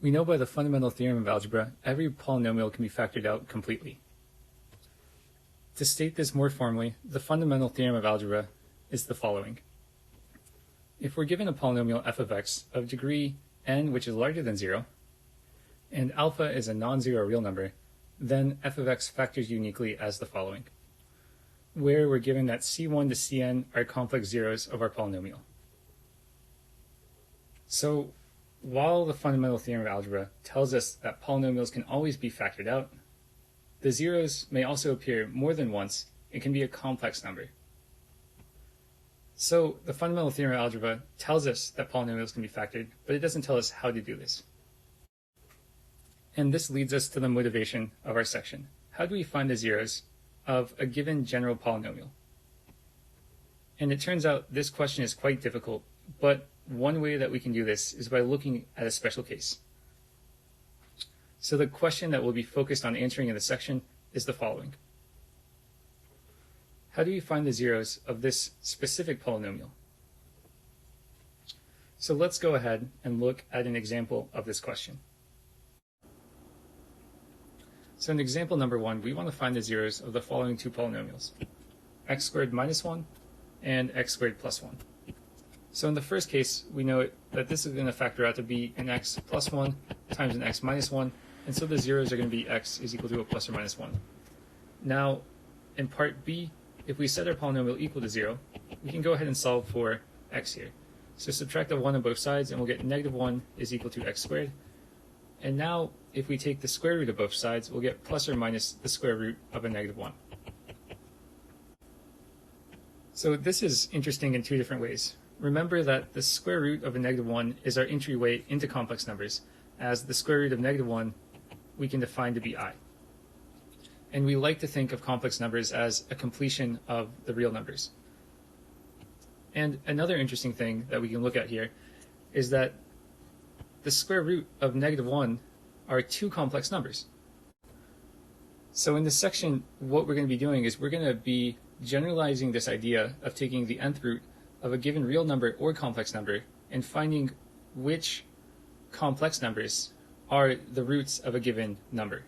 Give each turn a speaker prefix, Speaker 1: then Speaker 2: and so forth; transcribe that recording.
Speaker 1: We know by the fundamental theorem of algebra, every polynomial can be factored out completely. To state this more formally, the fundamental theorem of algebra is the following. If we're given a polynomial f of x of degree n, which is larger than 0, and alpha is a non-zero real number, then f of x factors uniquely as the following, where we're given that c1 to cn are complex zeros of our polynomial. So while the fundamental theorem of algebra tells us that polynomials can always be factored out, the zeros may also appear more than once and can be a complex number. So the fundamental theorem of algebra tells us that polynomials can be factored, but it doesn't tell us how to do this. And this leads us to the motivation of our section. How do we find the zeros of a given general polynomial? And it turns out this question is quite difficult, but one way that we can do this is by looking at a special case. So the question that we'll be focused on answering in this section is the following. How do we find the zeros of this specific polynomial? So let's go ahead and look at an example of this question. So in example number 1, we want to find the zeros of the following two polynomials, x squared minus 1 and x squared plus 1. So in the first case, we know that this is going to factor out to be an x plus 1 times an x minus 1, and so the zeros are going to be x is equal to a plus or minus 1. Now, in part B, if we set our polynomial equal to 0, we can go ahead and solve for x here. So subtract the 1 on both sides, and we'll get negative 1 is equal to x squared. And now, if we take the square root of both sides, we'll get plus or minus the square root of a negative 1. So this is interesting in two different ways. Remember that the square root of a negative 1 is our entryway into complex numbers, as the square root of negative 1 we can define to be I. And we like to think of complex numbers as a completion of the real numbers. And another interesting thing that we can look at here is that the square root of negative 1 are two complex numbers. So in this section, what we're going to be doing is we're going to be generalizing this idea of taking the nth root of a given real number or complex number and finding which complex numbers are the roots of a given number.